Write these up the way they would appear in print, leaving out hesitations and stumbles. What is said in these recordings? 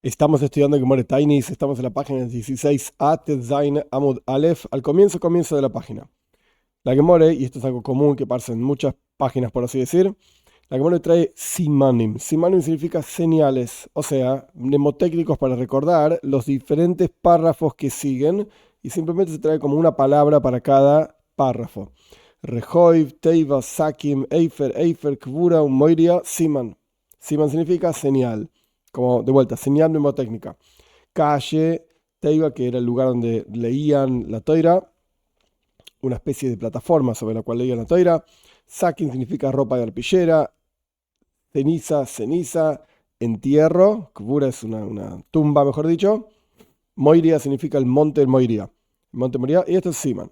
Estamos estudiando Gemara Tainis, estamos en la página 16 At Zain Amud Aleph, al comienzo de la página. La Gemara, y esto es algo común que pasa en muchas páginas por así decir, la Gemara trae simanim. Simanim significa señales, o sea, mnemotécnicos para recordar los diferentes párrafos que siguen y simplemente se trae como una palabra para cada párrafo. Rehoiv, Teiva, Sakim, Eifer, Kvura, Moiria, Siman. Siman significa señal. Como de vuelta, señal mnemotécnica. Calle, Teiva, que era el lugar donde leían la toira, una especie de plataforma sobre la cual leían la toira. Sakin significa ropa de arpillera. Ceniza, entierro. Kvura es una tumba, mejor dicho. Moiria significa el monte Moiria. Monte Moria, y esto es Siman.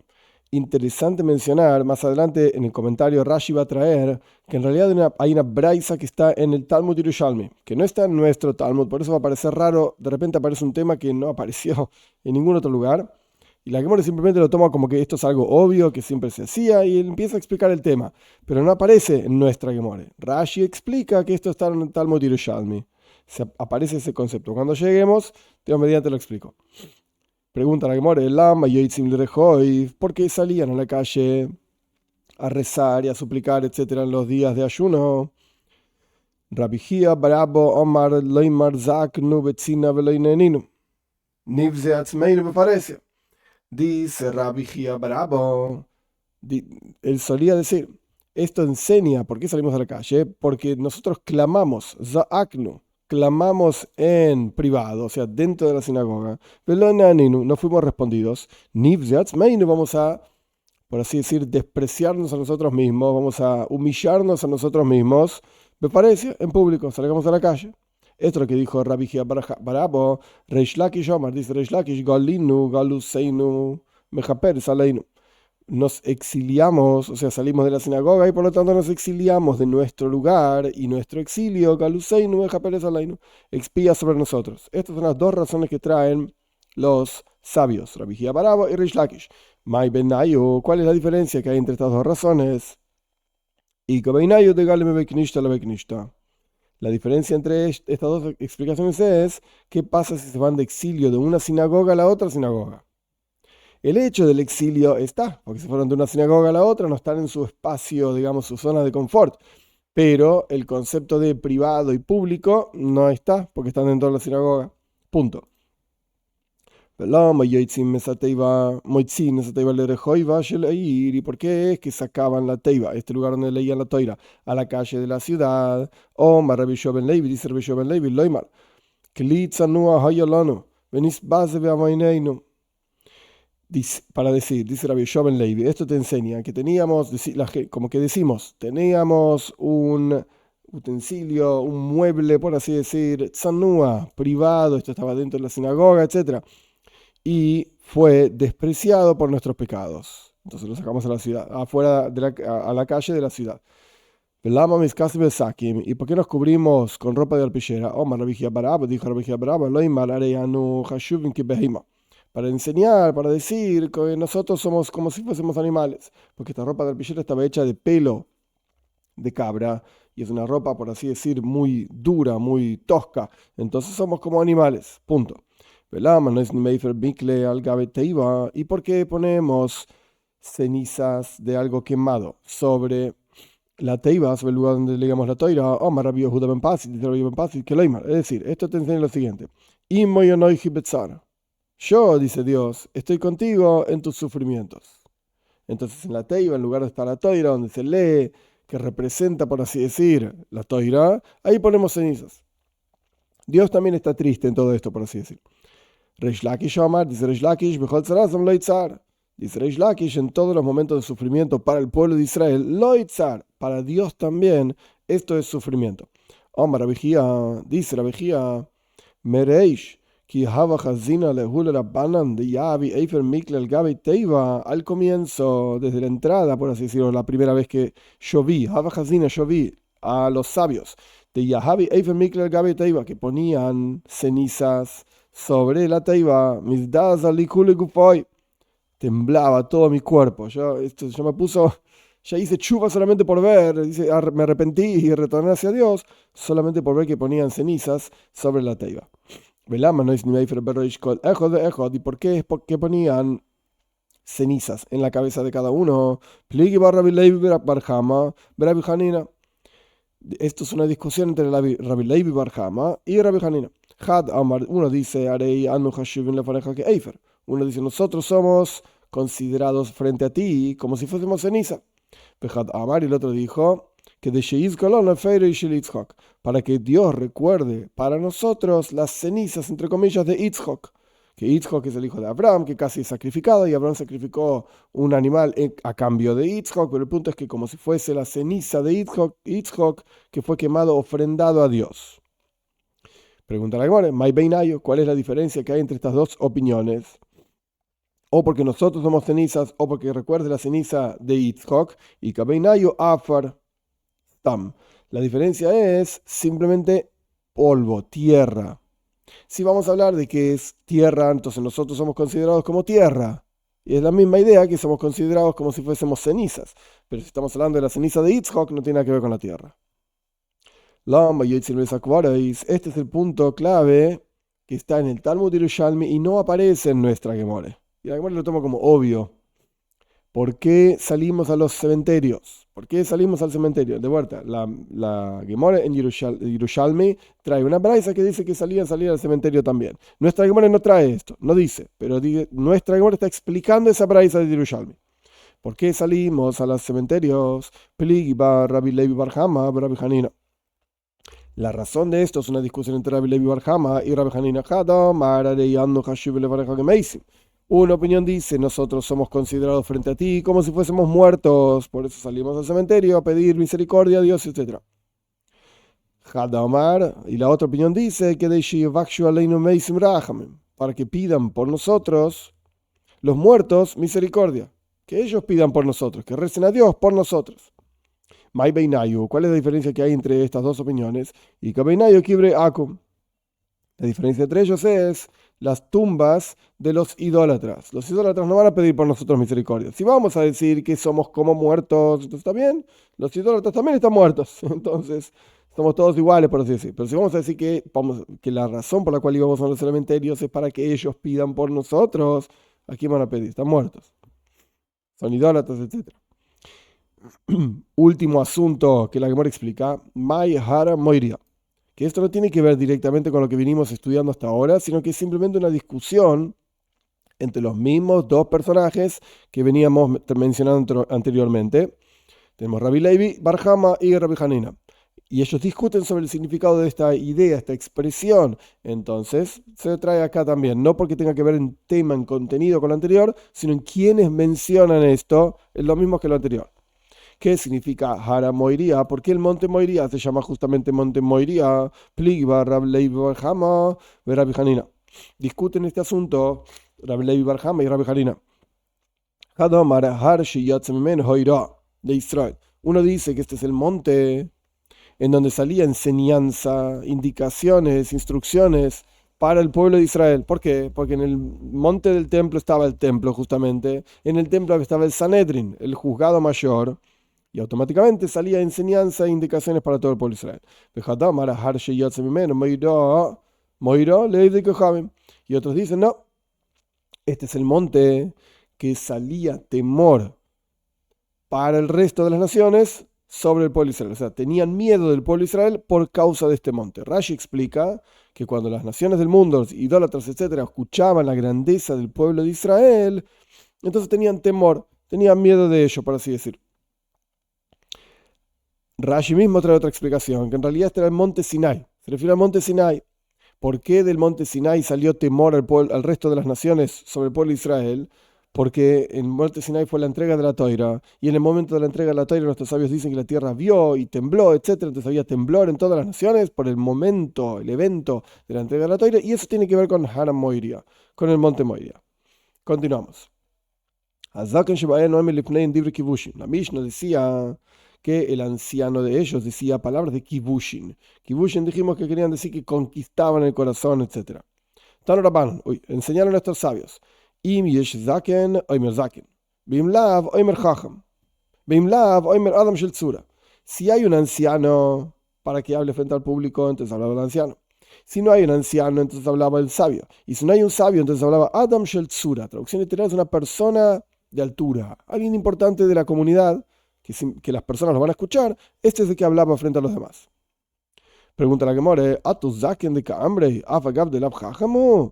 Interesante mencionar, más adelante en el comentario Rashi va a traer que en realidad hay una braisa que está en el Talmud Yerushalmi, que no está en nuestro Talmud, por eso va a parecer raro, de repente aparece un tema que no apareció en ningún otro lugar, y la Gemara simplemente lo toma como que esto es algo obvio, que siempre se hacía, y él empieza a explicar el tema, pero no aparece en nuestra Gemara. Rashi explica que esto está en el Talmud Yerushalmi. Aparece ese concepto. Cuando lleguemos, Dios mediante lo explico. Pregunta la Gemara, Lama yoitzim lerejoy, ¿por qué salían a la calle a rezar y a suplicar, etcétera, en los días de ayuno? Rabbi Hia Barabo Omar Loimar Zaknu Betzina Veloineninu. Nivze Atzmeinu me parece. Dice Rabbi Hia Barabo. Él solía decir, esto enseña, ¿por qué salimos a la calle? Porque nosotros clamamos, Zaaknu. Clamamos en privado, o sea, dentro de la sinagoga. No fuimos respondidos. Nivzeatzmeinu, vamos a, por así decir, despreciarnos a nosotros mismos, vamos a humillarnos a nosotros mismos. Me parece, en público, salgamos a la calle. Esto es lo que dijo Rabbi Hia Barabo, Reish Lakish Omar, dice Reish Lakish, Galinu, Galuseinu, Mejaper, Saleinu. Nos exiliamos, o sea, salimos de la sinagoga y por lo tanto nos exiliamos de nuestro lugar y nuestro exilio, Galuseinu, Mejaper, Saleinu, expía sobre nosotros. Estas son las dos razones que traen los sabios, Rabbi Hia Barabo y Reish Lakish. Mai Benayu, ¿cuál es la diferencia que hay entre estas dos razones? Y Benayu de Galeme Beknishta la Beknishta. La diferencia entre estas dos explicaciones es qué pasa si se van de exilio de una sinagoga a la otra sinagoga. El hecho del exilio está, porque se fueron de una sinagoga a la otra, no están en su espacio, digamos, su zona de confort. Pero el concepto de privado y público no está, porque están dentro de la sinagoga. Punto. ¿Y por qué es que sacaban la teiva, este lugar donde leían la toira, a la calle de la ciudad? O Rabbi Yoshua ben Levi, dice Rabbi Yoshua ben Levi, Loimar, para decir, dice Rabbi Yoshua ben Levi, esto te enseña que teníamos, como que decimos, teníamos un utensilio, un mueble, por así decir, tzanúa, privado, esto estaba dentro de la sinagoga, etcétera, y fue despreciado por nuestros pecados. Entonces lo sacamos a la ciudad, afuera de a la calle de la ciudad. ¿Y por qué nos cubrimos con ropa de arpillera? Dijo Rabbi Hia Barabo, para enseñar, para decir que nosotros somos como si fuésemos animales, porque esta ropa de arpillera estaba hecha de pelo de cabra y es una ropa, por así decir, muy dura, muy tosca. Entonces somos como animales, punto. ¿Y por qué ponemos cenizas de algo quemado sobre la teiva, sobre el lugar donde leíamos la toira? Es decir, esto te enseña lo siguiente. Yo, dice Dios, estoy contigo en tus sufrimientos. Entonces en la teiva, en lugar de estar la toira, donde se lee, que representa, por así decir, la toira, ahí ponemos cenizas. Dios también está triste en todo esto, por así decir. Reish Lakish Omar, dice Reish Lakish, Bechol Tzarazam lo itzar. Dice Reish Lakish, en todos los momentos de sufrimiento para el pueblo de Israel, lo itzar, para Dios también, esto es sufrimiento. Omar Rabijía, dice Rabijía, Mereish, ki hava chazina lehul rabbanan de yavi eifer mikle el gabe teiva, al comienzo, desde la entrada, por así decirlo, la primera vez que lloví, hava chazina, lloví a los sabios de Yahavi eifer mikle el gabe teiva, que ponían cenizas sobre la teiva, mis dadas alikule gufoy, temblaba todo mi cuerpo. Yo me puso, ya hice chuva solamente por ver, dice, me arrepentí y retorné hacia Dios solamente por ver que ponían cenizas sobre la teiva. Velama no es ni Meifer Berroish Kol Ejod de Ejod. ¿Y por qué? Es porque ponían cenizas en la cabeza de cada uno. Pligi bar Rabbi Levi bar Hama, Rabbi Hanina. Esto es una discusión entre Rabbi Levi bar Hama y Rabbi Hanina. Had Amar, uno dice, Arei Anu Hashuvin la pareja que Eifer. Uno dice, nosotros somos considerados frente a ti como si fuésemos ceniza. Had Amar, y el otro dijo, que de Sheiz Kolon la Feire y Shel Yitzhak, para que Dios recuerde para nosotros las cenizas, entre comillas, de Yitzhak. Que Yitzhak es el hijo de Abraham, que casi es sacrificado, y Abraham sacrificó un animal a cambio de Yitzhak, pero el punto es que como si fuese la ceniza de Yitzhak que fue quemado, ofrendado a Dios. Pregunta la Gemara, May Beinayo, ¿cuál es la diferencia que hay entre estas dos opiniones? O porque nosotros somos cenizas, o porque recuerde la ceniza de Yitzhak, y que Beinayo Afar Tam. La diferencia es simplemente polvo, tierra. Si vamos a hablar de que es tierra, entonces nosotros somos considerados como tierra. Y es la misma idea que somos considerados como si fuésemos cenizas. Pero si estamos hablando de la ceniza de Yitzhak, no tiene nada que ver con la tierra. Este es el punto clave que está en el Talmud Yerushalmi y no aparece en nuestra Gemore. Y la Gemore lo toma como obvio. ¿Por qué salimos a los cementerios? ¿Por qué salimos al cementerio? De vuelta, la Gemore en Yerushalmi trae una braisa que dice que salían salir al cementerio también. Nuestra Gemore no trae esto, no dice, pero nuestra Gemore está explicando esa braisa de Yerushalmi. ¿Por qué salimos a los cementerios? Pligi bar Rabbi Levi bar Hama, Rabbi Hanina. La razón de esto es una discusión entre Rabbi Levi bar Hama y Rabbi Hanina. Una opinión dice, nosotros somos considerados frente a ti como si fuésemos muertos, por eso salimos al cementerio a pedir misericordia a Dios, etc. Y la otra opinión dice que para que pidan por nosotros, los muertos, misericordia. Que ellos pidan por nosotros, que recen a Dios por nosotros. ¿Cuál es la diferencia que hay entre estas dos opiniones? Y Kabeinayu Kibre Akum. La diferencia entre ellos es las tumbas de los idólatras. Los idólatras no van a pedir por nosotros misericordia. Si vamos a decir que somos como muertos, entonces está bien. Los idólatras también están muertos. Entonces, somos todos iguales, por así decir. Pero si vamos a decir que la razón por la cual íbamos a los cementerios es para que ellos pidan por nosotros, ¿a quién van a pedir? Están muertos. Son idólatras, etc. Último asunto que la Gemara explica. Mai Hara Moiria. Que esto no tiene que ver directamente con lo que vinimos estudiando hasta ahora, sino que es simplemente una discusión entre los mismos dos personajes que veníamos mencionando anteriormente. Tenemos Rabbi Levi bar Hama y Rabbi Hanina. Y ellos discuten sobre el significado de esta idea, esta expresión. Entonces, se trae acá también, no porque tenga que ver en tema, en contenido con lo anterior, sino en quienes mencionan esto, es lo mismo que lo anterior. ¿Qué significa Hara Moiría? ¿Por qué el monte Moiría se llama justamente monte Moiría? Pligba, Rab Levi bar Hama, Rabbi Hanina. Discuten este asunto Rab Levi bar Hama y Rabbi Hanina. De Israel. Uno dice que este es el monte en donde salía enseñanza, indicaciones, instrucciones para el pueblo de Israel. ¿Por qué? Porque en el monte del templo estaba el templo justamente. En el templo estaba el Sanedrin, el juzgado mayor. Y automáticamente salía enseñanza e indicaciones para todo el pueblo de Israel. Y otros dicen, no, este es el monte que salía temor para el resto de las naciones sobre el pueblo de Israel. O sea, tenían miedo del pueblo de Israel por causa de este monte. Rashi explica que cuando las naciones del mundo, los idólatras, etcétera, escuchaban la grandeza del pueblo de Israel, entonces tenían temor, tenían miedo de ello, por así decir. Rashi mismo trae otra explicación, que en realidad este era el monte Sinai. Se refiere al monte Sinai. ¿Por qué del monte Sinai salió temor al resto de las naciones sobre el pueblo de Israel? Porque en el monte Sinai fue la entrega de la Toira. Y en el momento de la entrega de la Toira, nuestros sabios dicen que la tierra vio y tembló, etc. Entonces había temblor en todas las naciones por el momento, el evento de la entrega de la Toira. Y eso tiene que ver con Hara Moiria, con el monte Moiria. Continuamos. La Mishnah decía que el anciano de ellos decía palabras de kibushin. Kibushin dijimos que querían decir que conquistaban el corazón, etc. Enseñaron a estos sabios. Im yesh zaken, oimer zaken. Bim lav, oimer chacham. Bim lav, oimer adam shel tzura. Si hay un anciano para que hable frente al público, entonces habla del anciano. Si no hay un anciano, entonces hablaba el sabio. Y si no hay un sabio, entonces hablaba Adam Shel Tzura. Traducción literal es una persona de altura, alguien importante de la comunidad, que las personas lo van a escuchar. Este es el que hablaba frente a los demás. Pregunta la Gemore, ¿Atu zaken de Kaambrei, afagab de Labjajamu?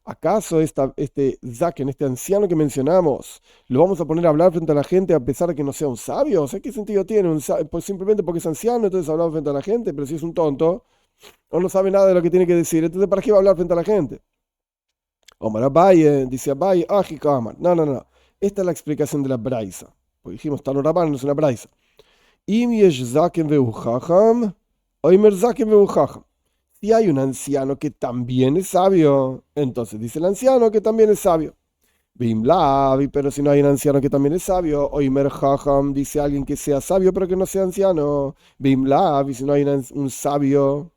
¿Acaso este zaken, este anciano que mencionamos, lo vamos a poner a hablar frente a la gente a pesar de que no sea un sabio? O sea, ¿qué sentido tiene? Pues simplemente porque es anciano, entonces hablaba frente a la gente, pero si es un tonto, o no sabe nada de lo que tiene que decir, entonces ¿para qué va a hablar frente a la gente? Omar Abaye, dice Abaye, Aji Kamar. No, no, no. Esta es la explicación de la Braisa. Porque dijimos, Tano Rabban no es una Braisa. Im yesh zaken veuchacham, oimer zaken veuchacham. Si hay un anciano que también es sabio, entonces dice el anciano que también es sabio. Bim lavi, pero si no hay un anciano que también es sabio, oimer jacham, dice alguien que sea sabio pero que no sea anciano. Bim lavi, si no hay un sabio.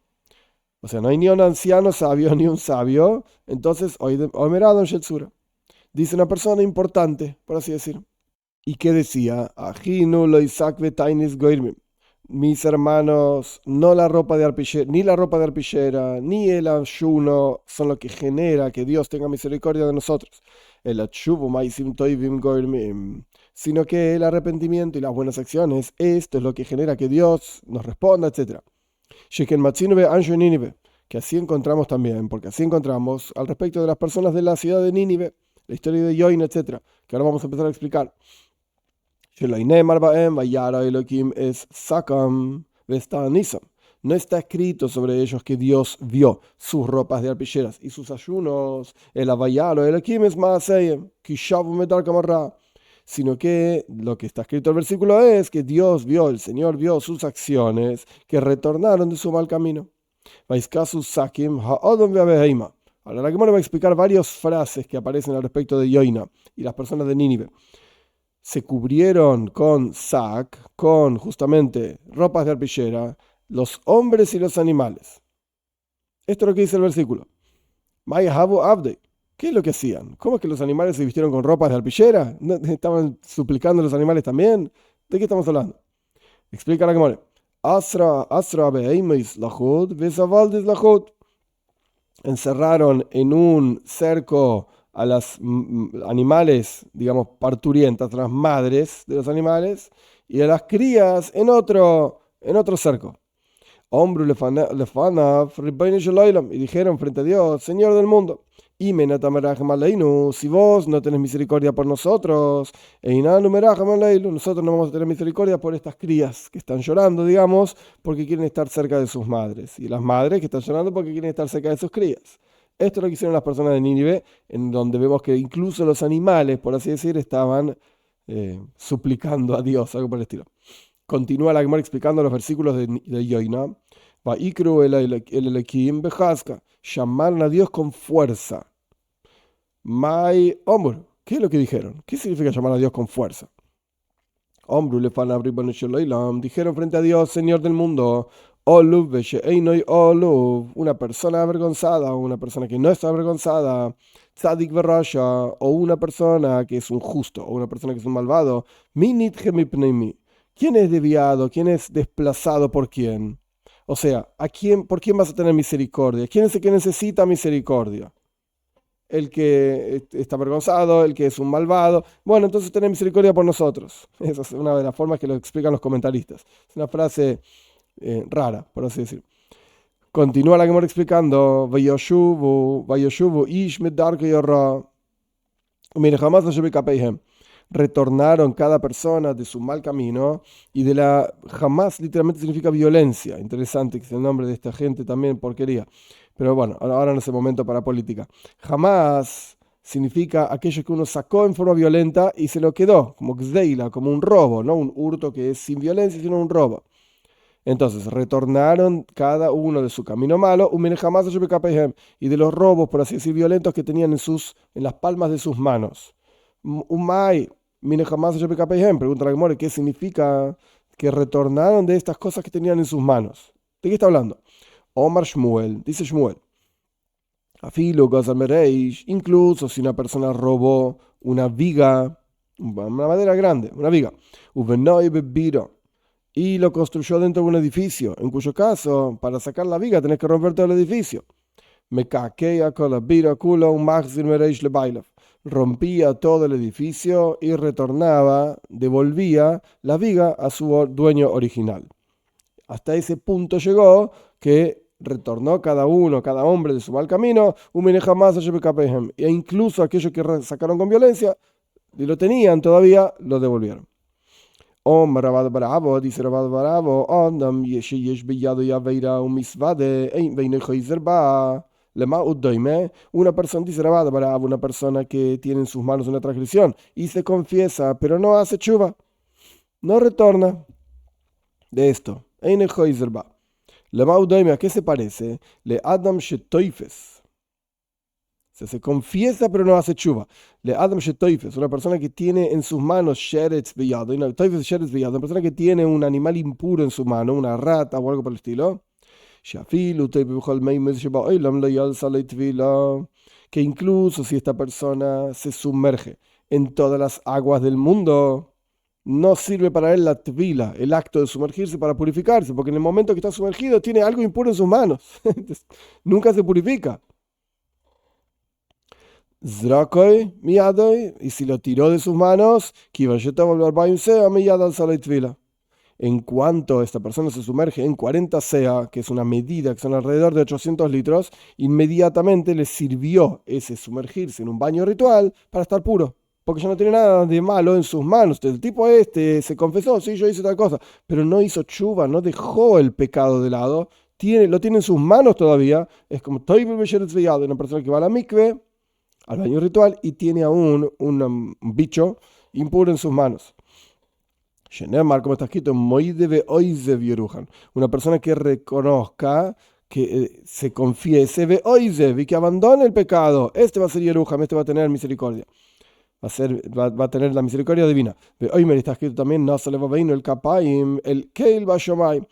O sea, no hay ni un anciano sabio ni un sabio. Entonces, Omer Adam Shetsura. Dice una persona importante, por así decir. ¿Y qué decía? Ajinu lo Isaac betainis goirmim. Mis hermanos, no la ropa de arpillera, ni la ropa de arpillera, ni el ayuno son lo que genera que Dios tenga misericordia de nosotros. El achubu maisim toivim goirmim. Sino que el arrepentimiento y las buenas acciones, esto es lo que genera que Dios nos responda, etc. Que así encontramos también, porque así encontramos al respecto de las personas de la ciudad de Nínive, la historia de Yoin, etc., que ahora vamos a empezar a explicar. No está escrito sobre ellos que Dios vio sus ropas de arpilleras y sus ayunos, el Abayar o el Ekim es Maaseyem, Kishavu Metar Kamarra, sino que lo que está escrito en el versículo es que Dios vio, el Señor vio sus acciones que retornaron de su mal camino. Ahora la Gemara va a explicar varias frases que aparecen al respecto de Yoina y las personas de Nínive. Se cubrieron con sac, con justamente ropas de arpillera, los hombres y los animales. Esto es lo que dice el versículo. ¿Qué es lo que hacían? ¿Cómo es que los animales se vistieron con ropas de arpillera? ¿No estaban suplicando a los animales también? ¿De qué estamos hablando? Explica la Gemara. Encerraron en un cerco a las animales, digamos, parturientas, a las madres de los animales, y a las crías en otro cerco. Y dijeron frente a Dios, Señor del mundo, si vos no tenés misericordia por nosotros, nosotros no vamos a tener misericordia por estas crías que están llorando, digamos, porque quieren estar cerca de sus madres, y las madres que están llorando porque quieren estar cerca de sus crías. Esto es lo que hicieron las personas de Nínive, en donde vemos que incluso los animales, por así decir, estaban suplicando a Dios, algo por el estilo. Continúa la Gemara explicando los versículos de Yoina. Vaikru el Elekim Bejaska. Llamaron a Dios con fuerza. Mai Omr. ¿Qué es lo que dijeron? ¿Qué significa llamar a Dios con fuerza? Omru lefan abribon shel. Dijeron frente a Dios, Señor del mundo. Oluv ve'she'einoi oluv. Una persona avergonzada o una persona que no está avergonzada. Tzadik verasha. O una persona que es un justo o una persona que es un malvado. Minit gemipneimi. ¿Quién es desviado? ¿Quién es desplazado por quién? O sea, ¿por quién vas a tener misericordia? ¿Quién es el que necesita misericordia? El que está avergonzado, el que es un malvado. Bueno, entonces tened misericordia por nosotros. Esa es una de las formas que lo explican los comentaristas. Es una frase rara, por así decir. Continúa la Gemara explicando. Vayoshuvu ish medarke yorra. Mire, jamás no lleve kapeihem. Retornaron cada persona de su mal camino y de la jamás literalmente significa violencia. Interesante que es el nombre de esta gente también, porquería. Pero bueno, ahora no es el momento para política. Jamás significa aquello que uno sacó en forma violenta y se lo quedó, como gzeila, como un robo, no un hurto que es sin violencia, sino un robo. Entonces, retornaron cada uno de su camino malo, y de los robos, por así decir, violentos que tenían en las palmas de sus manos. Umay, pregunta la Gemara, ¿qué significa que retornaron de estas cosas que tenían en sus manos? ¿De qué está hablando? Omar Shmuel, dice Shmuel, incluso si una persona robó una viga, una madera grande, una viga, y lo construyó dentro de un edificio, en cuyo caso, para sacar la viga tenés que romper todo el edificio. Rompía todo el edificio y retornaba, devolvía la viga a su dueño original. Hasta ese punto llegó que retornó cada hombre de su mal camino, e incluso aquellos que sacaron con violencia y lo tenían todavía, lo devolvieron. Om Rabad Bravo, dice Rabad Bravo, Ondam Yesh Beyado Yaveira un Misvade, Ein Beinejo Izerba. Una persona, dice Rabad Bravo, una persona que tiene en sus manos una transgresión y se confiesa, pero no hace chuva, no retorna de esto. Einejo Izerba. ¿A qué se parece? Le Adam Shetoifes. Se confiesa pero no hace chuva. Le Adam Shetoifes, una persona que tiene en sus manos Sheretz Beyado, una persona que tiene un animal impuro en su mano, una rata o algo por el estilo. Que incluso si esta persona se sumerge en todas las aguas del mundo, no sirve para él la tvila, el acto de sumergirse para purificarse, porque en el momento que está sumergido tiene algo impuro en sus manos. Nunca se purifica. Zrakoi miyadoy, y si lo tiró de sus manos, en cuanto esta persona se sumerge en 40 sea, que es una medida que son alrededor de 800 litros, inmediatamente le sirvió ese sumergirse en un baño ritual para estar puro, porque ya no tiene nada de malo en sus manos. El tipo se confesó, sí, yo hice tal cosa, pero no hizo chuva, no dejó el pecado de lado, lo tiene en sus manos todavía. Es como una persona que va a la mikve, al baño ritual, y tiene aún un bicho impuro en sus manos. Como está escrito, una persona que reconozca, que se confiese, y que abandone el pecado. Este va a ser Yeruham, este va a tener misericordia. Va a tener la misericordia divina. Me está escrito también, no se le va a venir el kapaim, el keil bashomai.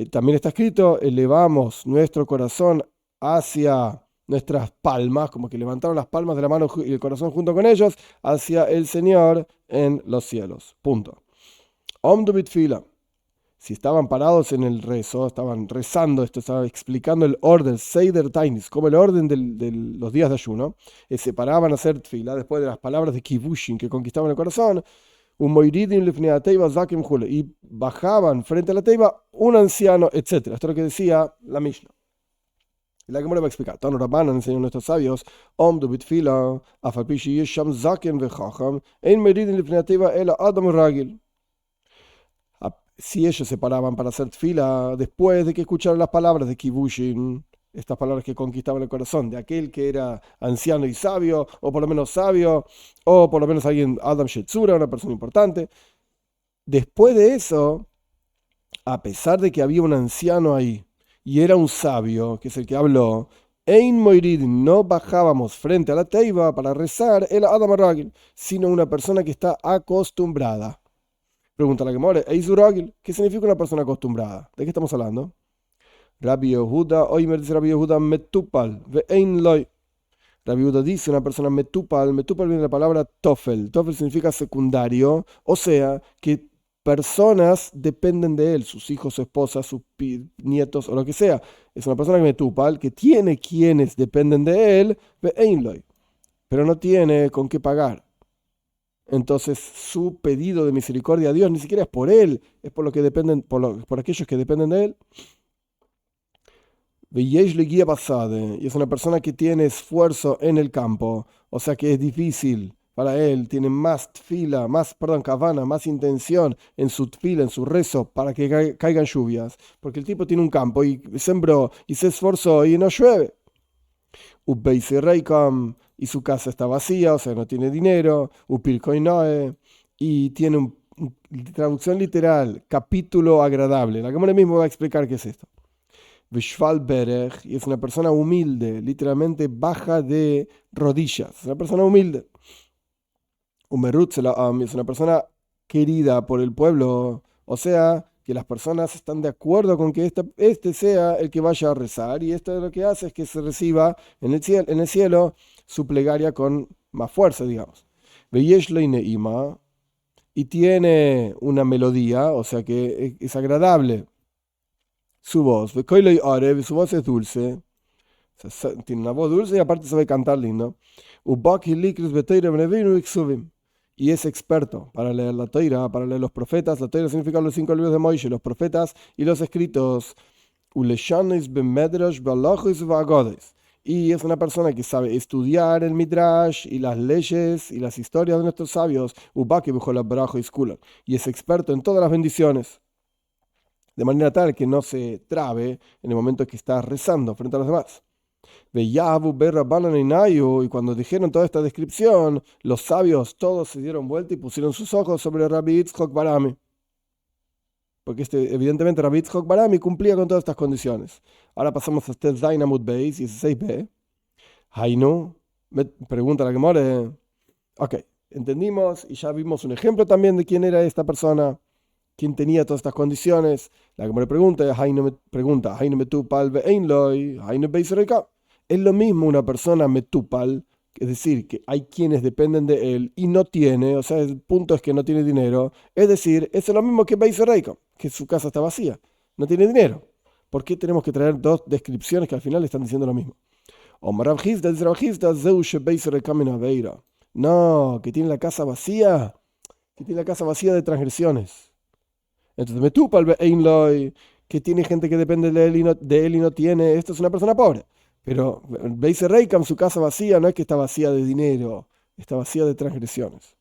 También está escrito, elevamos nuestro corazón hacia nuestras palmas, como que levantaron las palmas de la mano y el corazón junto con ellos, hacia el Señor en los cielos. Punto. Omdubit fila. Si estaban parados en el rezo, estaban rezando, esto estaba explicando el orden, Seider Tainis, como el orden de los días de ayuno, se paraban a hacer tfila después de las palabras de Kibushin que conquistaban el corazón, y bajaban frente a la teiba un anciano, etc. Esto es lo que decía la Mishnah. La que me lo va a explicar. Tano Rabban enseñan nuestros sabios, Omdubit fila, Afapishi Yesham Zaken Vechacham, Ein Meridin Lifnei Teiva Ela Adam Ragil. Si ellos se paraban para hacer fila después de que escucharon las palabras de Kibushin, estas palabras que conquistaban el corazón de aquel que era anciano y sabio, o por lo menos sabio, o por lo menos alguien, Adam Shetzura, una persona importante. Después de eso, a pesar de que había un anciano ahí y era un sabio, que es el que habló, Ein Moirid, no bajábamos frente a la teiba para rezar el Adam Ragil, sino una persona que está acostumbrada. Pregunta la que more, ¿qué significa una persona acostumbrada? ¿De qué estamos hablando? Rabbi Yehuda, hoy me dice Rabbi Yehuda metupal, ve'ein loy. Rabbi Yehuda dice una persona metupal viene de la palabra tofel. Tofel significa secundario, o sea, que personas dependen de él, sus hijos, su esposa, sus nietos o lo que sea. Es una persona metupal que tiene quienes dependen de él, ve'ein loy, pero no tiene con qué pagar. Entonces su pedido de misericordia a Dios ni siquiera es por él, es por lo que dependen, por aquellos que dependen de él. Y es una persona que tiene esfuerzo en el campo, o sea que es difícil para él, tiene más tfila, kavana, más intención en su tfila, en su rezo, para que caigan lluvias, porque el tipo tiene un campo y sembró y se esforzó y no llueve. Y su casa está vacía, o sea, no tiene dinero, y tiene traducción literal, capítulo agradable. La Gemara mismo va a explicar qué es esto. Y es una persona humilde, literalmente baja de rodillas, es una persona humilde. Es una persona querida por el pueblo, o sea, que las personas están de acuerdo con que este sea el que vaya a rezar, y esto lo que hace es que se reciba en el cielo su plegaria con más fuerza, digamos. y tiene una melodía, o sea que es agradable su voz. Vekoiloi Arev, su voz es dulce. Tiene una voz dulce y aparte sabe cantar lindo. Ubaki Likris Beteire Benevinu Iksuvim. Y es experto para leer la Toira, para leer los profetas. La Toira significa los 5 libros de Moisés, los profetas y los escritos. Uleshanis Bemedrash Balachis Vagodes. Y es una persona que sabe estudiar el Midrash y las leyes y las historias de nuestros sabios. Ubaki Bejola Barajo y Skulan. Y es experto en todas las bendiciones. De manera tal que no se trabe en el momento que está rezando frente a los demás. Y cuando dijeron toda esta descripción, los sabios todos se dieron vuelta y pusieron sus ojos sobre Rabbi Yitzchok Barami. Porque evidentemente Rabbi Yitzchok Barami cumplía con todas estas condiciones. Ahora pasamos a este Zainamut Beis, 16b. Hainu, me pregunta la que more. Ok, entendimos y ya vimos un ejemplo también de quién era esta persona, quién tenía todas estas condiciones. La que me pregunta, Hainu me pregunta, Hainu me tu palve einloi, Hainu Beis Reika. Es lo mismo una persona metupal, es decir, que hay quienes dependen de él y no tiene, o sea, el punto es que no tiene dinero. Es decir, es lo mismo que Beis Reika, que su casa está vacía, no tiene dinero. ¿Por qué tenemos que traer dos descripciones que al final están diciendo lo mismo? No, que tiene la casa vacía, que tiene la casa vacía de transgresiones. Entonces, metupal einloi, que tiene gente que depende de él y no tiene, esto es una persona pobre. Pero Beis Reikam, su casa vacía, no es que está vacía de dinero, está vacía de transgresiones.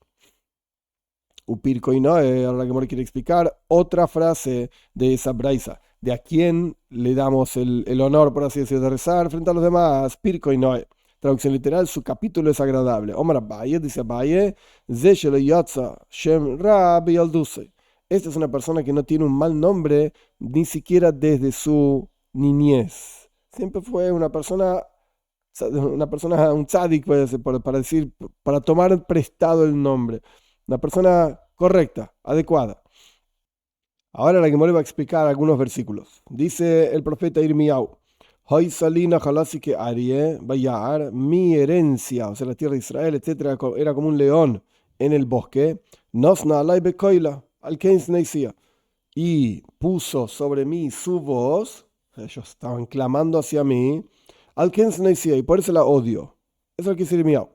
Upirko y Noé, ahora que Mori quiere explicar otra frase de esa braisa, de a quién le damos el honor, por así decirlo, de rezar frente a los demás. Pirko y Noé. Traducción literal, su capítulo es agradable. Omar Abaye, dice Abaye, Zeshelo Yatza, Shem Rabbi Aldusei. Esta es una persona que no tiene un mal nombre ni siquiera desde su niñez. Siempre fue un tzadik, puede ser, para decir, para tomar prestado el nombre. Una persona correcta, adecuada. Ahora la Gemara va a explicar algunos versículos. Dice el profeta Irmiau, Hoy salina jalasi que arie, bayar, mi herencia, o sea, la tierra de Israel, etcétera, era como un león en el bosque. Nosna alay bekoila, al neisia, y puso sobre mí su voz. Ellos estaban clamando hacia mí. Al neisia, y por eso la odio. Eso es lo que dice Irmiau.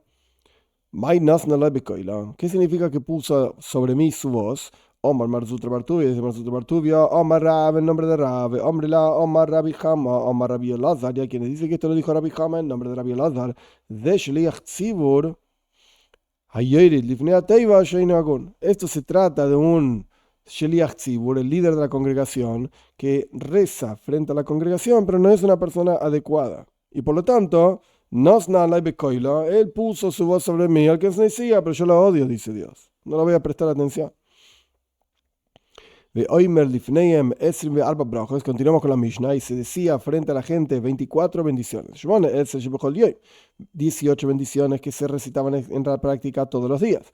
¿Qué significa que puso sobre mí su voz? Omar Marzutra Bartubia, dice Marzutra Bartubia, Omar Rab, en nombre de Rab, Omar la, Omar Rabbi Hama, Omar Rabbi Elazar, ya quienes dice que esto lo dijo Rabbi Hama en nombre de Rabbi Elazar, de Shliach Tzibur, Hayerit Lifnei Teiva Sheinu Agun. Esto se trata de un Shliach Tzibur, el líder de la congregación, que reza frente a la congregación, pero no es una persona adecuada. Y por lo tanto, él puso su voz sobre mí, al que se decía, pero yo lo odio, dice Dios. No le voy a prestar atención. Continuamos con la Mishnah y se decía frente a la gente 24 bendiciones. 18 bendiciones que se recitaban en la práctica todos los días.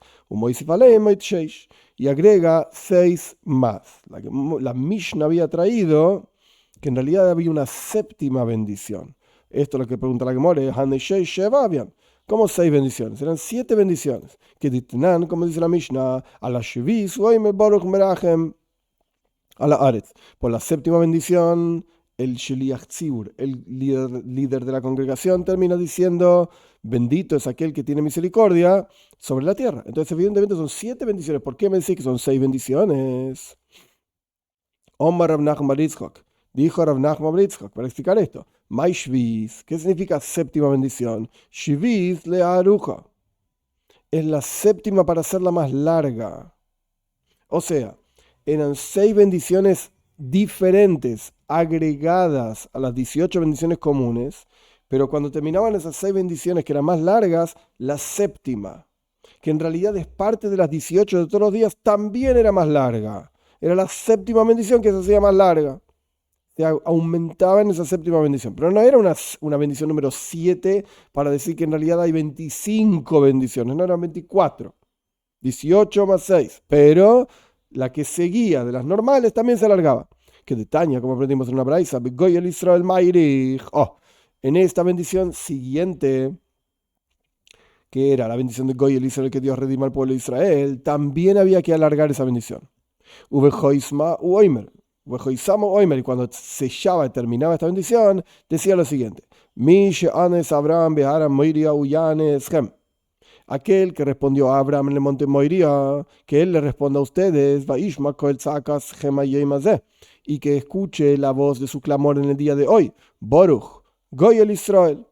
Y agrega 6 más. La Mishnah había traído que en realidad había una séptima bendición. Esto es lo que pregunta la Gemara, ¿cómo 6 bendiciones? Eran 7 bendiciones. Que ditnan, como dice la Mishnah, a la Shvis, Baruch Merachem, a la Aretz. Por la séptima bendición, el Sheliach Tzibur, el líder de la congregación, termina diciendo, bendito es aquel que tiene misericordia sobre la tierra. Entonces, evidentemente son 7 bendiciones. ¿Por qué me decís que son 6 bendiciones? Omar Rav Nachman bar Yitzchak. Dijo Rav Nachman bar Yitzchak, para explicar esto. Mai Shvis, ¿qué significa séptima bendición? Shvis le aruja. Es la séptima para hacerla más larga. O sea, eran 6 bendiciones diferentes, agregadas a las 18 bendiciones comunes, pero cuando terminaban esas 6 bendiciones que eran más largas, la séptima, que en realidad es parte de las 18 de todos los días, también era más larga. Era la séptima bendición que se hacía más larga. Se aumentaba en esa séptima bendición. Pero no era una bendición número 7 para decir que en realidad hay 25 bendiciones, no eran 24. 18 más 6. Pero la que seguía de las normales también se alargaba. Que de Tania, como aprendimos en una braisa, en esta bendición siguiente, que era la bendición de Goy el Israel, que Dios redima al pueblo de Israel, también había que alargar esa bendición. Uvejoisma u oimer. Uvejoisama u oimer. Y cuando sellaba y terminaba esta bendición, decía lo siguiente: Mi she'anes Abraham beharam moiria uyanes hem. Aquel que respondió a Abraham en el monte Moiría, que él le responda a ustedes, Vaishma koel tzakas gema yeimazeh, y que escuche la voz de su clamor en el día de hoy. Baruch, Goy el Israel.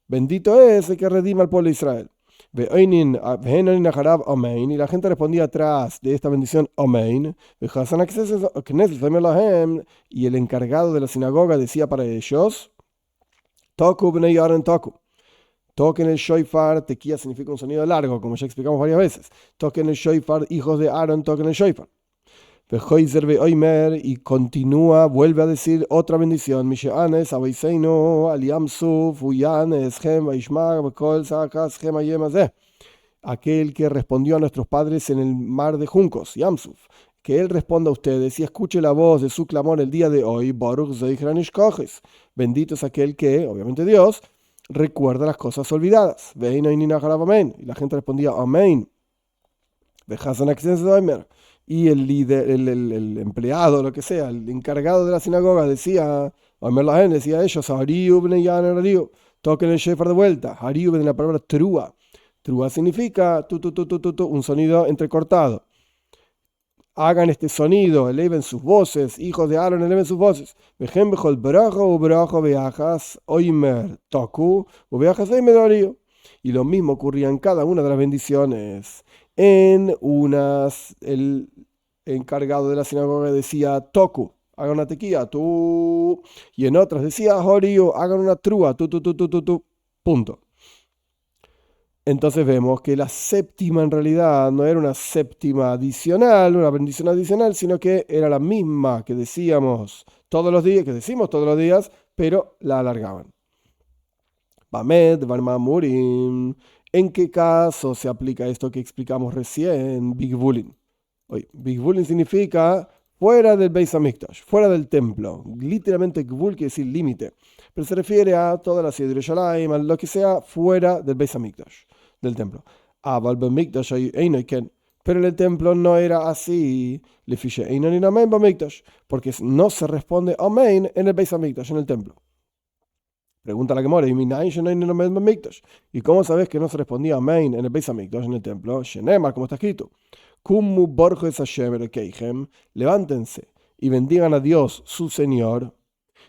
Bendito es el que redima al pueblo de Israel. Y la gente respondía atrás de esta bendición, Amen. Y el encargado de la sinagoga decía para ellos, Toku bnei Aaron toku. Toquen el shofar, tequía significa un sonido largo, como ya explicamos varias veces. Toquen el shofar, hijos de Aaron, toquen el shofar. Y continúa, vuelve a decir otra bendición. Aquel que respondió a nuestros padres en el mar de juncos, Yamsuf. Que él responda a ustedes y escuche la voz de su clamor el día de hoy. Bendito es aquel que, obviamente Dios, recuerda las cosas olvidadas. Y la gente respondía, Amén. Y el líder, el empleado, lo que sea, el encargado de la sinagoga decía, decía a ellos, toquen el shofar de vuelta. Hariu de la palabra trúa. Trúa significa un sonido entrecortado. Hagan este sonido, eleven sus voces, hijos de Aaron, eleven sus voces. Y lo mismo ocurría en cada una de las bendiciones. En unas, el encargado de la sinagoga decía toku, hagan una tequía, tú. Y en otras decía horiu, hagan una trúa, tú. Punto. Entonces vemos que la séptima en realidad no era una séptima adicional, una bendición adicional, sino que era la misma que decíamos todos los días, pero la alargaban. Bamed, Barmamurim. ¿En qué caso se aplica esto que explicamos recién? Bigvulin. Bigvulin significa fuera del Beis Hamikdash, fuera del templo. Literalmente Gvul quiere decir límite, pero se refiere a toda la ciudad de Yerushalayim, a lo que sea fuera del Beis Hamikdash, del templo. Pero en el templo no era así. Porque no se responde amén en el Beis Hamikdash, en el templo. Pregunta la Gemara, ¿y cómo sabes que no se respondía amén en el Beis Hamikdash, en el templo? Shenemar, como está escrito. Levántense y bendigan a Dios, su Señor.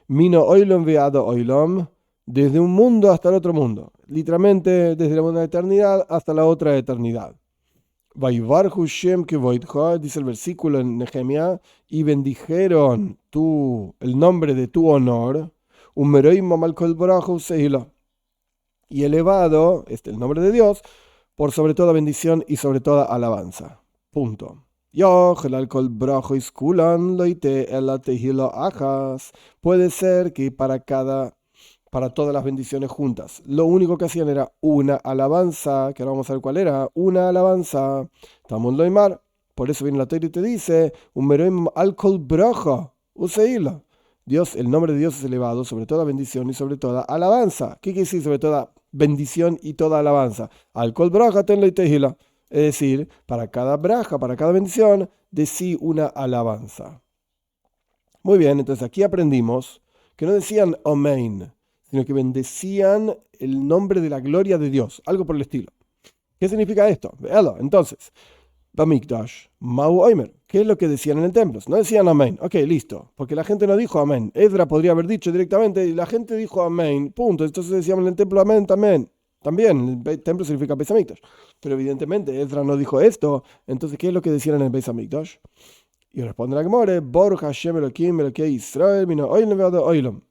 Mino oilom veado oilom, desde un mundo hasta el otro mundo. Literalmente, desde una eternidad hasta la otra eternidad. Vaivarhu Shem kevoitcha, dice el versículo en Nehemia, y bendijeron el nombre de tu honor. Y elevado, el nombre de Dios, por sobre toda bendición y sobre toda alabanza. Punto. Puede ser que para todas las bendiciones juntas, lo único que hacían era una alabanza, que ahora vamos a ver cuál era, una alabanza. Tamón loimar. Por eso viene la Torah y te dice, Dios, el nombre de Dios es elevado sobre toda bendición y sobre toda alabanza. ¿Qué quiere decir sobre toda bendición y toda alabanza? Al kol braja ten leitehila. Es decir, para cada braja, para cada bendición, decí una alabanza. Muy bien, entonces aquí aprendimos que no decían amén, sino que bendecían el nombre de la gloria de Dios, algo por el estilo. ¿Qué significa esto? Véalo, entonces. Bamikdash, Mau Oimer. ¿Qué es lo que decían en el templo? No decían amén. Ok, listo. Porque la gente no dijo amén. Ezra podría haber dicho directamente y la gente dijo amén. Punto. Entonces decíamos en el templo amén también. También, el templo significa Beis Hamikdash. Pero evidentemente Ezra no dijo esto. Entonces, ¿qué es lo que decían en el Beis Hamikdash? Y responde la Gemara, Baruch Hashem Elokim Elokei Israel Mino Oilem Ve'ado Oilem.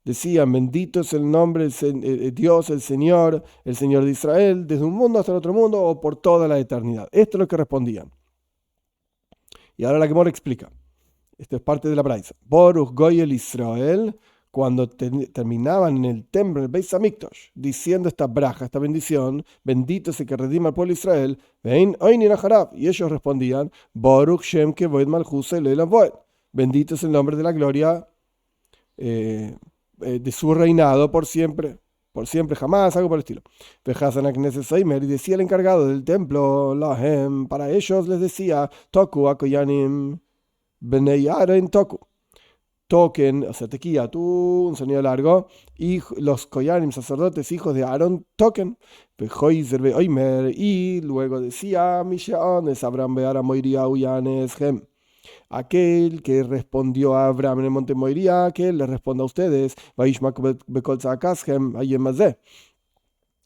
Decían, bendito es el nombre de Dios, el Señor de Israel, desde un mundo hasta el otro mundo o por toda la eternidad. Esto es lo que respondían. Y ahora la Gemara explica. Esto es parte de la braisa. Baruch Goyel Israel, cuando terminaban en el templo, en el Beis Hamikdash, diciendo esta braja, esta bendición, bendito es el que redima al pueblo de Israel, vein oinin acharab. Y ellos respondían, Baruch Shem Kevoid Malchus Elolam Voed. Bendito es el nombre de la gloria de su reinado por siempre. por siempre, jamás, algo por el estilo. Vejasan a Knesset Soimer, y decía el encargado del templo, para ellos les decía, Toku Akoyanim Benei Aaron Toku. Toquen, o sea, tequía, tú, un sonido largo, y los Koyanim, sacerdotes, hijos de Aarón, toquen. Y luego decía, Mishaones, Abraham Beara Moiria Uyanes Gem. Aquel que respondió a Abraham en el monte Moiría, que le responda a ustedes,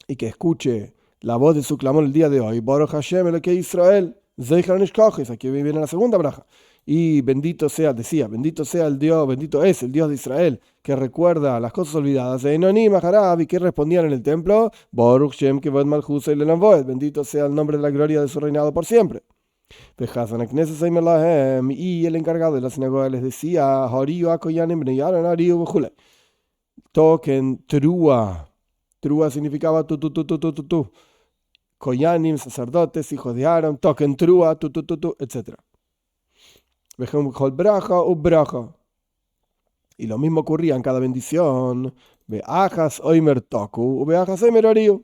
y que escuche la voz de su clamor el día de hoy. Baruch Hashem Elokei Israel, Zeichar Nishkoches, aquí viene la segunda braja. Y bendito sea, decía, bendito sea el Dios, bendito es el Dios de Israel, que recuerda las cosas olvidadas. Y que respondían en el templo, Baruch Shem Kevod Malchus Eilam Voed, bendito sea el nombre de la gloria de su reinado por siempre. Y el encargado de la sinagoga les decía, toquen trúa. Trúa significaba tu. Koyanim, sacerdotes, hijos de Aarón, toquen trúa, etc. Y lo mismo ocurría en cada bendición. Beajas oimer toku, beajas oimer oriu.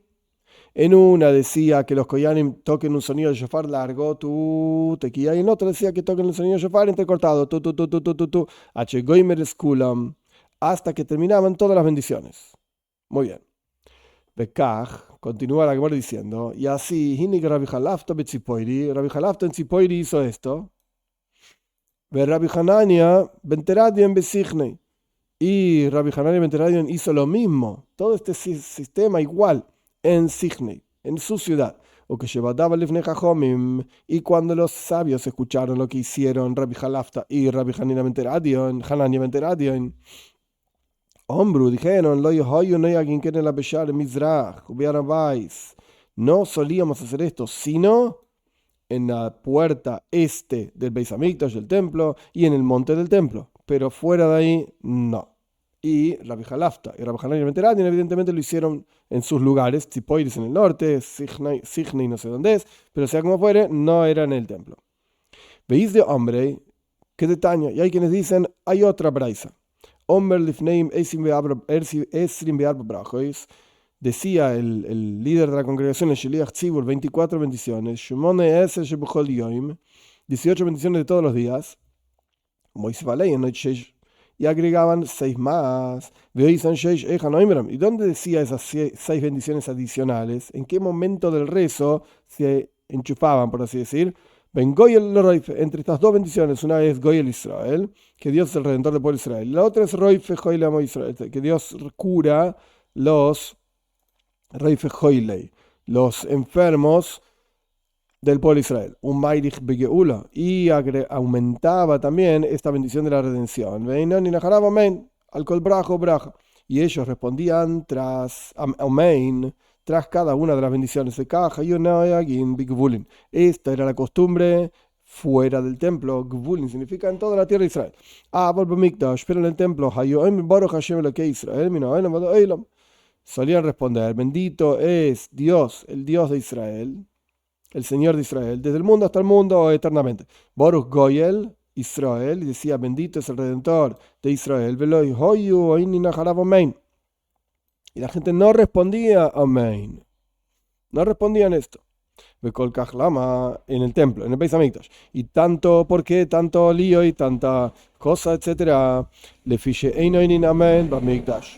En una decía que los Koyanim toquen un sonido de shofar largo, tu, tequía, y en otra decía que toquen un sonido de shofar entrecortado, tu, goimer eskulam, hasta que terminaban todas las bendiciones. Muy bien. Bekaj, continúa la Gemara diciendo, y así, Hinik Rabbi Halafta Rabbi Halafta en Tzipoiri hizo esto, Ve Rabbi Hanania Benteradian Besichnei, y Rabbi Hanania Benteradian hizo lo mismo, todo este sistema igual, en Sichnei, en su ciudad, o que llevaba Lifnei Jajomim, y cuando los sabios escucharon lo que hicieron Rabbi Halafta y Rabbi Hanania Benteradian, Ombru, dijeron, no solíamos hacer esto, sino en la puerta este del Beis Hamikdash, del templo, y en el monte del templo, pero fuera de ahí, no. Y Rabbi Halafta y Rabbi Hanania Benteradian evidentemente lo hicieron en sus lugares, Tzipoiris en el norte, Sichnei no sé dónde es, pero sea como fuere, no era en el templo. Veis de hombre, que detalle, y hay quienes dicen, hay otra braisa. Decía el líder de la congregación, el Sheliach Tzibur, 24 bendiciones, 18 bendiciones de todos los días, y agregaban 6 más. ¿Y dónde decía esas 6 bendiciones adicionales? ¿En qué momento del rezo se enchufaban, por así decir? Ben Goyel Roife, entre estas dos bendiciones, una es Goyel Israel, que Dios es el redentor del pueblo de Israel, la otra es Roife Joile Amo Israel, que Dios cura los Roife Joile, los enfermos del pueblo de Israel, un Mairich Begeula, y aumentaba también esta bendición de la redención. Veinon y Najarab Amen, al Kol Brajo Braja, y ellos respondían tras Amen, tras cada una de las bendiciones de Caja y Gvulin. Esta era la costumbre fuera del templo. Gvulin significa en toda la tierra de Israel. Pero en el templo, solían responder, bendito es Dios, el Dios de Israel, el Señor de Israel, desde el mundo hasta el mundo eternamente. Baruch Goyel, Israel, y decía, bendito es el Redentor de Israel. Y la gente no respondía amén. No respondían esto. Bekol Kajlama en el templo, en el Beis Hamikdash. Y tanto, ¿por qué? Tanto lío y tanta cosa, etcétera. Le fiche einoinin amén bamikdash.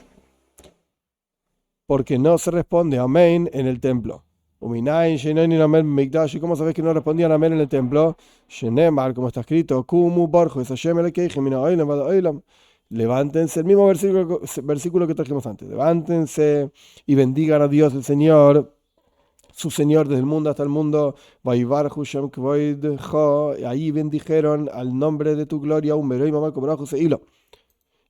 Porque no se responde amén en el templo. Uminain sheinoinin amén bamikdash. ¿Y cómo sabes que no respondían amén en el templo? Shenemar, como está escrito, Kumu borjo es Hashem elokei gemina oilam vada oilam. Levántense, el mismo versículo que trajimos antes. Levántense y bendigan a Dios, el Señor, su Señor desde el mundo hasta el mundo. Y ahí bendijeron al nombre de tu gloria,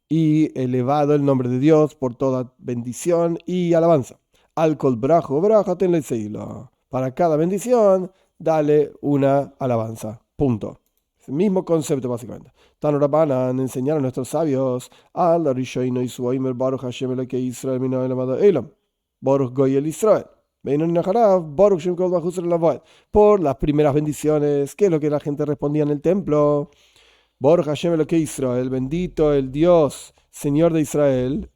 y elevado el nombre de Dios por toda bendición y alabanza. Al kol brajo, braja tenle seilo. Para cada bendición, dale una alabanza. Punto. Es el mismo concepto, básicamente. Tan Rabbanan enseñaron a nuestros sabios al Rishoino y su Oimer Baruch Hashem Elokei Israel Mino Elamado Elam Baruch Goyel Israel Baruch Shem Kol Bajus Relavoed. Por las primeras bendiciones, que es lo que la gente respondía en el templo. Baruch Hashem Elokei Israel, bendito el Dios, Señor de Israel,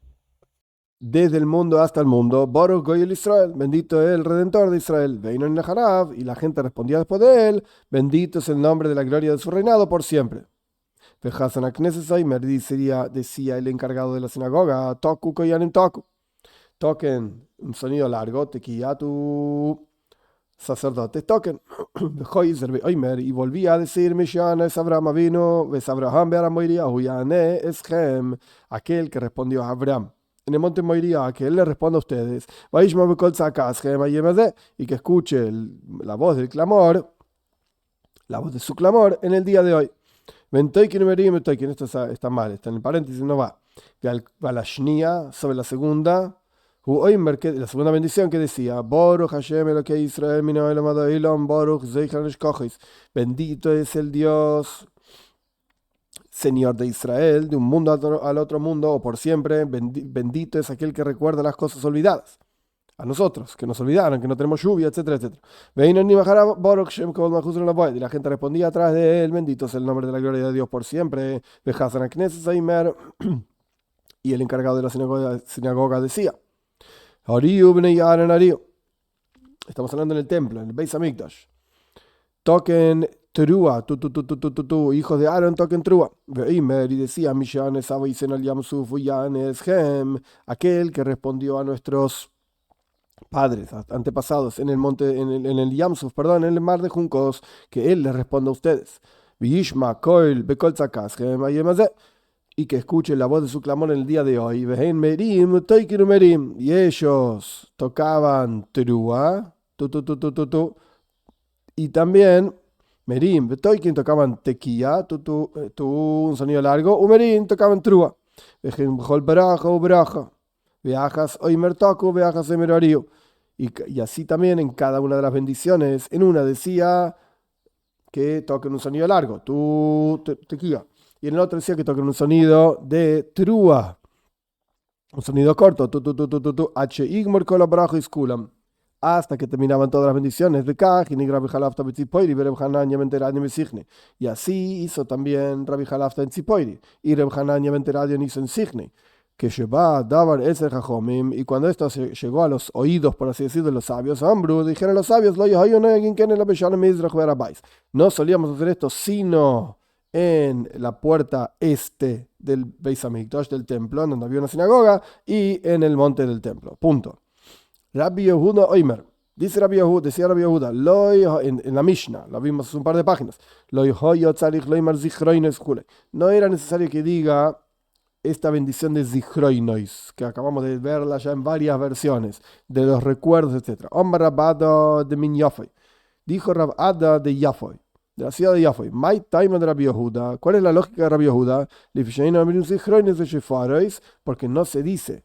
desde el mundo hasta el mundo. Baruch Goyel Israel, bendito es el Redentor de Israel. Veino Naharav, y la gente respondía después de él, bendito es el nombre de la gloria de su reinado por siempre. Vejasan a Knesset Oimer, decía el encargado de la sinagoga, Toku Koyanim Toku. Toquen un sonido largo, Tequiyatu, sacerdotes toquen. Oimer, y volvía a decir, Mishana es Abraham vino, es Abraham Beara Moiria, Huyane es Hem, aquel que respondió a Abraham en el monte Moiría, que él le responda a ustedes, y que escuche la voz del clamor, la voz de su clamor en el día de hoy. Esto está mal, está en el paréntesis, no va. Va la shnia sobre la segunda, la segunda bendición que decía, Baruch Hashem Elokei Israel min ha'olam ad ha'olam, Baruch Zeichar Nishkochis. Bendito es el Dios, Señor de Israel, de un mundo al otro mundo, o por siempre. Bendito es aquel que recuerda las cosas olvidadas. A nosotros, que nos olvidaron, que no tenemos lluvia, etcétera, etcétera. Y la gente respondía atrás de él, bendito es el nombre de la gloria de Dios por siempre. Y el encargado de la sinagoga decía, estamos hablando en el templo, en el Beis Hamikdash. Toquen trúa, hijos de Aaron toquen trúa. Y decía, aquel que respondió a nuestros padres, antepasados, en el monte, en el Yamsuf, perdón, en el mar de juncos, que él les responda a ustedes. Y que escuche la voz de su clamor en el día de hoy. Y ellos tocaban trúa, y también merim, betoikin tocaban tequía, un sonido largo, umerim tocaban trúa. Y así también en cada una de las bendiciones, en una decía que toquen un sonido largo, tequía, y en el otro decía que toquen un sonido de trúa, un sonido corto, hasta que terminaban todas las bendiciones. Y así hizo también Rabbi Halafta en Tzipoiri, y Reb Hanania ben Teradion hizo en Sichni, que lleva Davar Ezer Jajomim, y cuando esto llegó a los oídos, por así decirlo, de los sabios, Ambru, dijeron los sabios, no solíamos hacer esto sino en la puerta este del Beis Hamikdash, del templo, donde había una sinagoga, y en el monte del templo. Punto. Rabbi Yehuda Oimer, decía Rabbi Yehuda, en la Mishnah, lo vimos hace un par de páginas, no era necesario que diga esta bendición de Zichroinois, que acabamos de verla ya en varias versiones, de los recuerdos, etc. Omar Rabada de Min Yafoy, dijo Rabada de Yafoy, de la ciudad de Yafoy, My time de Rabbi Yehuda. ¿Cuál es la lógica de Rabbi Yehuda? Porque no se dice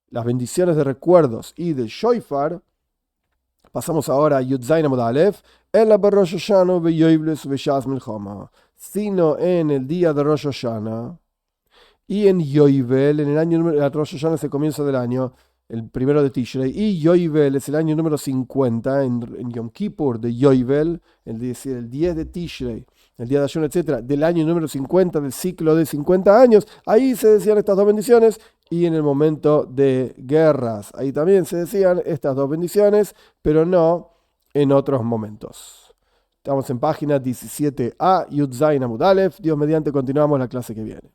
las bendiciones de recuerdos y de Shoifar. Pasamos ahora a Yudzayin Amud Aleph, sino en el día de Rosh Hashanah y en Yoivel, en el año número, Rosh Hashanah es el comienzo del año, el primero de Tishrei, y Yoivel es el año número 50, en Yom Kippur de Yoivel, es decir, el 10 de Tishrei, el día de Ayun, etc., del año número 50, del ciclo de 50 años, ahí se decían estas dos bendiciones, y en el momento de guerras, ahí también se decían estas dos bendiciones, pero no en otros momentos. Estamos en página 17a, Yud Zayin Amud Aleph. Dios mediante, continuamos la clase que viene.